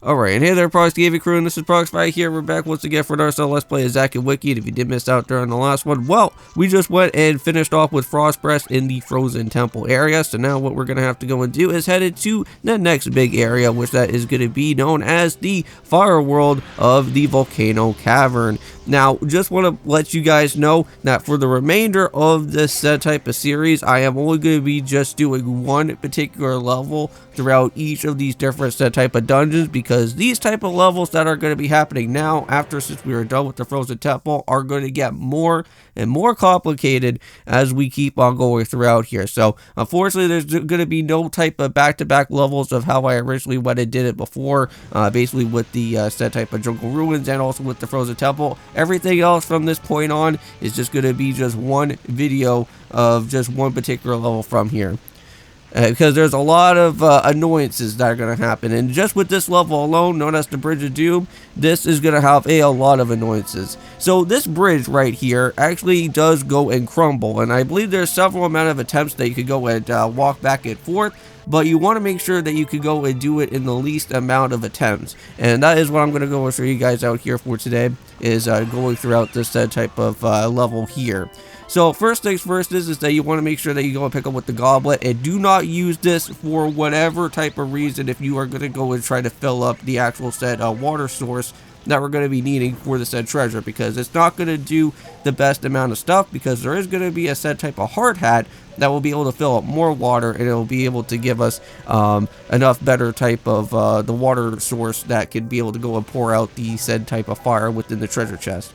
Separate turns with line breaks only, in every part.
Alright, and hey there, Prox Gaming Crew, and this is Proxify here. We're back once again for another Let's Play of Zack Wiki. And if you did miss out during the last one, well, we just went and finished off with Frostpress in the Frozen Temple area. So now what we're going to have to go and do is head into the next big area, which that is going to be known as the Fire World of the Volcano Cavern. Now, just want to let you guys know that for the remainder of this type of series, I am only going to be just doing one particular level throughout each of these different type of dungeons, because these type of levels that are going to be happening now, since we are done with the Frozen Temple, are going to get more and more complicated as we keep on going throughout here. So, unfortunately, there's going to be no type of back-to-back levels of how I originally went and did it before, basically with the set type of Jungle Ruins and also with the Frozen Temple. Everything else from this point on is just going to be just one video of just one particular level from here. Because there's a lot of annoyances that are going to happen. And just with this level alone, known as the Bridge of Doom, this is going to have a lot of annoyances. So this bridge right here actually does go and crumble. And I believe there's several amount of attempts that you could go and walk back and forth. But you want to make sure that you can go and do it in the least amount of attempts. And that is what I'm going to go and show you guys out here for today, is going throughout this type of level here. So first things first is that you want to make sure that you go and pick up with the goblet, and do not use this for whatever type of reason if you are going to go and try to fill up the actual water source that we're going to be needing for the said treasure, because it's not going to do the best amount of stuff, because there is going to be a said type of hard hat that will be able to fill up more water, and it will be able to give us enough better type of the water source that could be able to go and pour out the said type of fire within the treasure chest.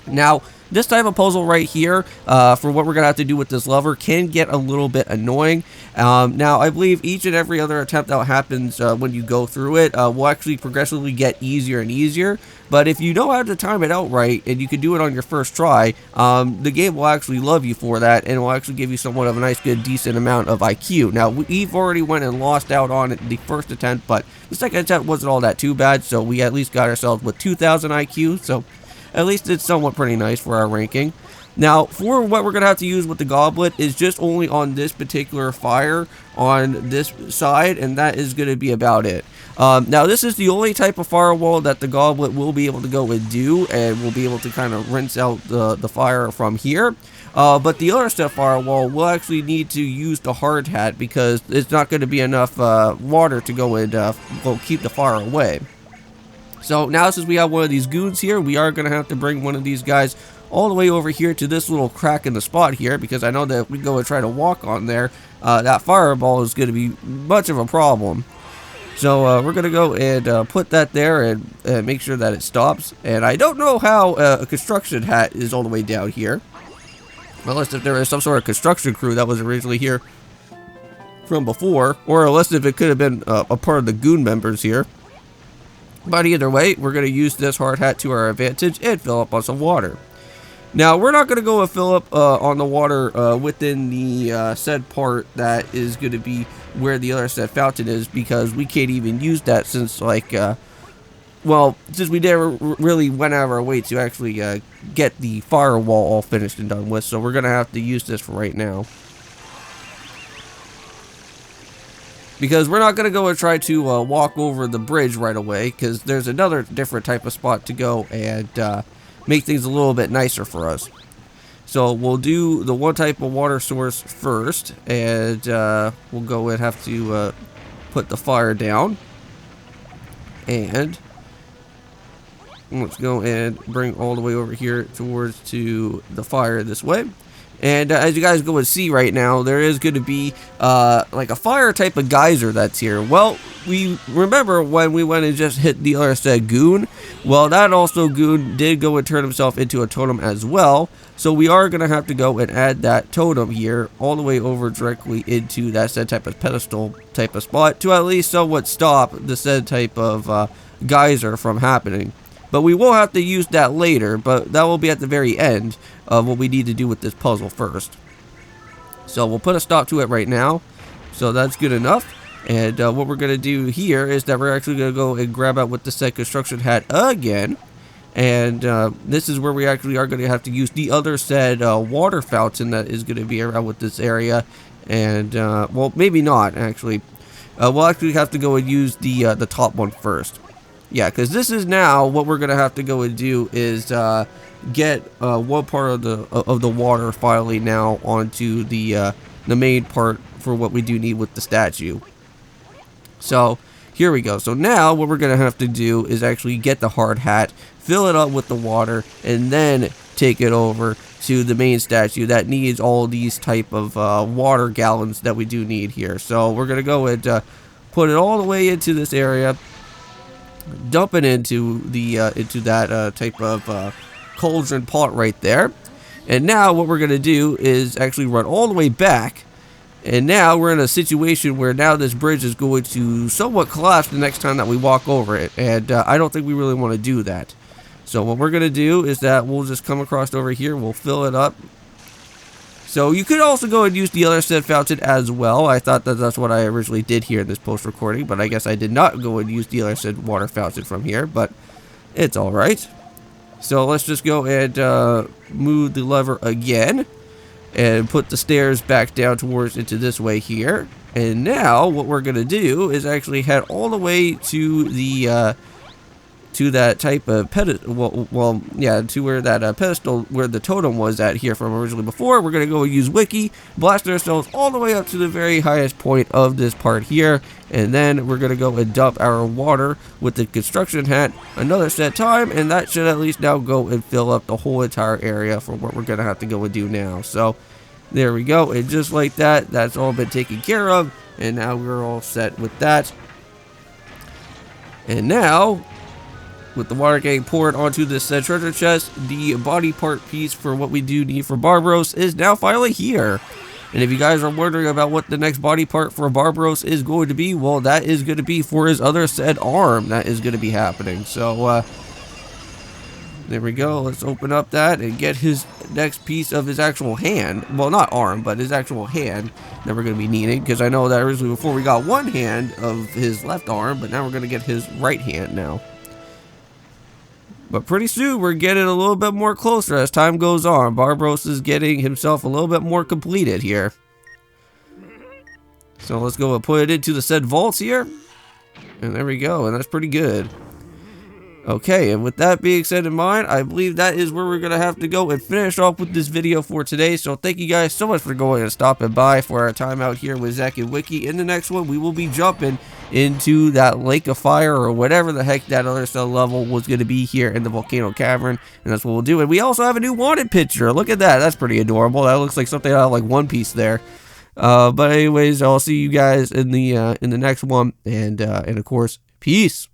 Now, this type of puzzle right here, for what we're going to have to do with this lever, can get a little bit annoying. Now, I believe each and every other attempt that happens when you go through it will actually progressively get easier and easier. But if you know how to time it out right, and you can do it on your first try, the game will actually love you for that, and will actually give you somewhat of a nice, good, decent amount of IQ. Now, we've already went and lost out on it the first attempt, but the second attempt wasn't all that too bad, so we at least got ourselves with 2,000 IQ, so at least it's somewhat pretty nice for our ranking. Now, for what we're going to have to use with the goblet is just only on this particular fire on this side, and that is going to be about it. Now, this is the only type of firewall that the goblet will be able to go and do, and we'll be able to kind of rinse out the fire from here. But the other stuff firewall will actually need to use the hard hat, because it's not going to be enough water to go and keep the fire away. So now, since we have one of these goons here, we are going to have to bring one of these guys all the way over here to this little crack in the spot here, because I know that if we go and try to walk on there, that fireball is going to be much of a problem. So we're going to go and put that there and make sure that it stops. And I don't know how a construction hat is all the way down here, unless if there is some sort of construction crew that was originally here from before, or unless if it could have been a part of the goon members here. But either way, we're going to use this hard hat to our advantage and fill up on some water. Now, we're not going to go and fill up on the water within the said part that is going to be where the other said fountain is, because we can't even use that since, like, well, since we never really went out of our way to actually get the firewall all finished and done with. So we're going to have to use this for right now, because we're not going to go and try to walk over the bridge right away, because there's another different type of spot to go and make things a little bit nicer for us. So we'll do the one type of water source first, and we'll go and have to put the fire down. And let's go and bring all the way over here towards to the fire this way. And as you guys go and see right now, there is going to be like a fire type of geyser that's here. Well, we remember when we went and just hit the other said goon. Well, that also goon did go and turn himself into a totem as well. So we are going to have to go and add that totem here all the way over directly into that said type of pedestal type of spot, to at least somewhat stop the said type of geyser from happening. But we will have to use that later, but that will be at the very end of what we need to do with this puzzle first. So we'll put a stop to it right now. So that's good enough. And what we're going to do here is that we're actually going to go and grab out with the said construction hat again. And this is where we actually are going to have to use the other said water fountain that is going to be around with this area. And, well, maybe not, actually. We'll actually have to go and use the top one first. Yeah, because this is now what we're gonna have to go and do is get one part of the water finally now onto the main part for what we do need with the statue. So here we go. So now what we're gonna have to do is actually get the hard hat, fill it up with the water, and then take it over to the main statue that needs all these type of water gallons that we do need here. So we're gonna go and put it all the way into this area, dump it into that type of cauldron pot right there. And now what we're gonna do is actually run all the way back. And now we're in a situation where now this bridge is going to somewhat collapse the next time that we walk over it. And I don't think we really want to do that. So what we're going to do is that we'll just come across over here. We'll fill it up. So you could also go and use the other said fountain as well. I thought that that's what I originally did here in this post recording. But I guess I did not go and use the other said water fountain from here. But it's alright. So let's just go and move the lever again. And put the stairs back down towards into this way here. And now what we're gonna do is actually head all the way to the to that type of pedestal. Well, yeah, to where that pedestal where the totem was at here from originally before. We're gonna go use Wiki, blast ourselves all the way up to the very highest point of this part here, and then we're gonna go and dump our water with the construction hat another set time, and that should at least now go and fill up the whole entire area for what we're gonna have to go and do now. So there we go, and just like that, that's all been taken care of, and now we're all set with that. And now, with the water getting poured onto this treasure chest, the body part piece for what we do need for Barbaros is now finally here. And if you guys are wondering about what the next body part for Barbaros is going to be, well, that is going to be for his other said arm that is going to be happening. So, there we go. Let's open up that and get his next piece of his actual hand. Well, not arm, but his actual hand that we're going to be needing. Because I know that originally before we got one hand of his left arm, but now we're going to get his right hand now. But pretty soon, we're getting a little bit more closer as time goes on. Barbaros is getting himself a little bit more completed here. So let's go and put it into the said vaults here. And there we go, and that's pretty good. Okay, and with that being said in mind, I believe that is where we're going to have to go and finish off with this video for today. So thank you guys so much for going and stopping by for our time out here with Zack and Wiki. In the next one, we will be jumping into that lake of fire or whatever the heck that other cell level was going to be here in the Volcano Cavern. And that's what we'll do. And we also have a new wanted picture. Look at that. That's pretty adorable. That looks like something out of like One Piece there. But anyways, I'll see you guys in the next one. And of course, peace.